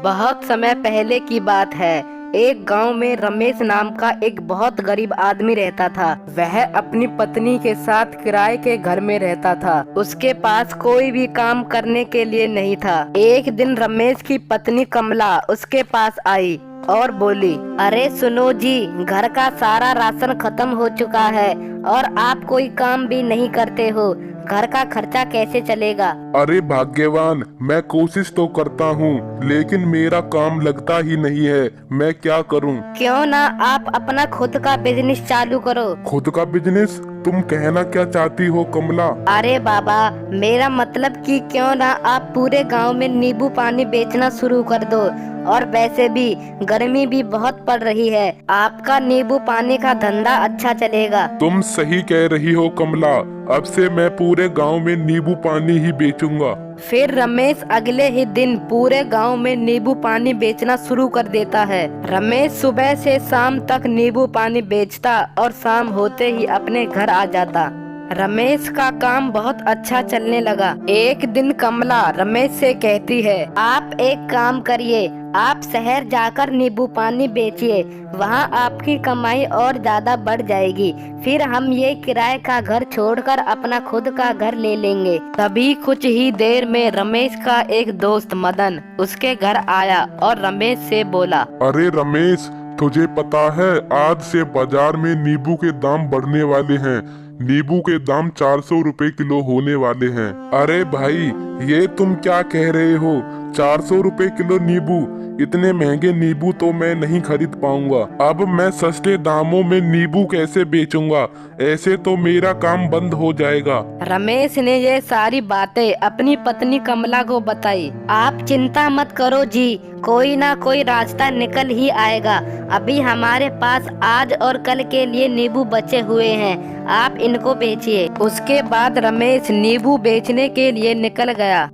बहुत समय पहले की बात है। एक गांव में रमेश नाम का एक बहुत गरीब आदमी रहता था। वह अपनी पत्नी के साथ किराए के घर में रहता था। उसके पास कोई भी काम करने के लिए नहीं था। एक दिन रमेश की पत्नी कमला उसके पास आई और बोली, अरे सुनो जी, घर का सारा राशन खत्म हो चुका है और आप कोई काम भी नहीं करते हो। घर का खर्चा कैसे चलेगा? अरे भाग्यवान, मैं कोशिश तो करता हूँ लेकिन मेरा काम लगता ही नहीं है। मैं क्या करूँ? क्यों ना आप अपना खुद का बिजनेस चालू करो। खुद का बिजनेस? तुम कहना क्या चाहती हो कमला? अरे बाबा, मेरा मतलब कि क्यों ना आप पूरे गांव में नींबू पानी बेचना शुरू कर दो। और वैसे भी गर्मी भी बहुत पड़ रही है, आपका नींबू पानी का धंधा अच्छा चलेगा। तुम सही कह रही हो कमला, अब से मैं पूरे गांव में नींबू पानी ही बेचूंगा। फिर रमेश अगले ही दिन पूरे गांव में नींबू पानी बेचना शुरू कर देता है। रमेश सुबह से शाम तक नींबू पानी बेचता और शाम होते ही अपने घर आ जाता। रमेश का काम बहुत अच्छा चलने लगा। एक दिन कमला रमेश से कहती है, आप एक काम करिए, आप शहर जाकर नींबू पानी बेचिए, वहाँ आपकी कमाई और ज्यादा बढ़ जाएगी। फिर हम ये किराए का घर छोड़कर अपना खुद का घर ले लेंगे। तभी कुछ ही देर में रमेश का एक दोस्त मदन उसके घर आया और रमेश से बोला, अरे रमेश, तुझे पता है आज से बाजार में नींबू के दाम बढ़ने वाले हैं। नींबू के दाम 400 रुपए किलो होने वाले हैं। अरे भाई, ये तुम क्या कह रहे हो? 400 रुपए किलो नींबू? इतने महंगे नींबू तो मैं नहीं खरीद पाऊंगा। अब मैं सस्ते दामों में नींबू कैसे बेचूंगा? ऐसे तो मेरा काम बंद हो जाएगा। रमेश ने ये सारी बातें अपनी पत्नी कमला को बताई। आप चिंता मत करो जी, कोई ना कोई रास्ता निकल ही आएगा। अभी हमारे पास आज और कल के लिए नींबू बचे हुए हैं, आप इनको बेचिए। उसके बाद रमेश नींबू बेचने के लिए निकल गया।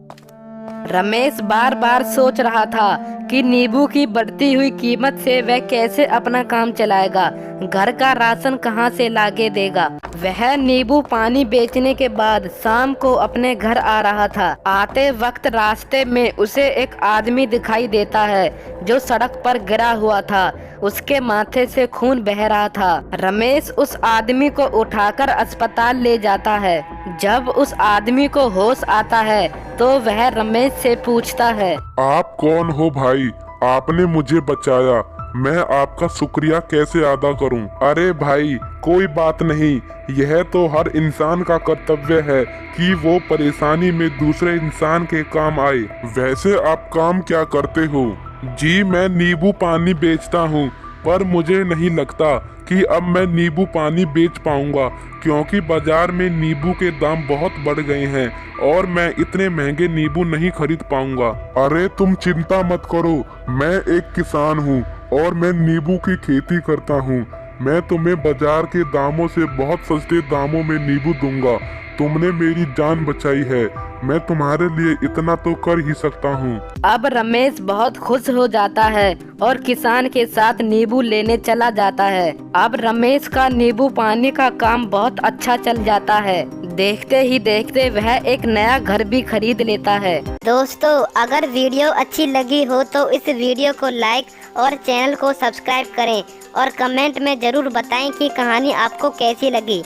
रमेश बार बार सोच रहा था कि नींबू की बढ़ती हुई कीमत से वह कैसे अपना काम चलाएगा, घर का राशन कहां से लाके देगा। वह नींबू पानी बेचने के बाद शाम को अपने घर आ रहा था। आते वक्त रास्ते में उसे एक आदमी दिखाई देता है जो सड़क पर गिरा हुआ था। उसके माथे से खून बह रहा था। रमेश उस आदमी को उठाकर अस्पताल ले जाता है। जब उस आदमी को होश आता है तो वह रमेश से पूछता है, आप कौन हो भाई? आपने मुझे बचाया, मैं आपका शुक्रिया कैसे अदा करूं? अरे भाई, कोई बात नहीं, यह तो हर इंसान का कर्तव्य है कि वो परेशानी में दूसरे इंसान के काम आए। वैसे आप काम क्या करते हो? जी, मैं नींबू पानी बेचता हूँ, पर मुझे नहीं लगता कि अब मैं नींबू पानी बेच पाऊंगा, क्योंकि बाजार में नींबू के दाम बहुत बढ़ गए हैं और मैं इतने महंगे नींबू नहीं खरीद पाऊंगा। अरे तुम चिंता मत करो, मैं एक किसान हूँ और मैं नींबू की खेती करता हूँ। मैं तुम्हें बाजार के दामों से बहुत सस्ते दामों में नींबू दूंगा। तुमने मेरी जान बचाई है, मैं तुम्हारे लिए इतना तो कर ही सकता हूँ। अब रमेश बहुत खुश हो जाता है और किसान के साथ नींबू लेने चला जाता है। अब रमेश का नींबू पानी का काम बहुत अच्छा चल जाता है। देखते ही देखते वह एक नया घर भी खरीद लेता है। दोस्तों, अगर वीडियो अच्छी लगी हो तो इस वीडियो को लाइक और चैनल को सब्सक्राइब करें और कमेंट में जरूर बताएं कि कहानी आपको कैसी लगी।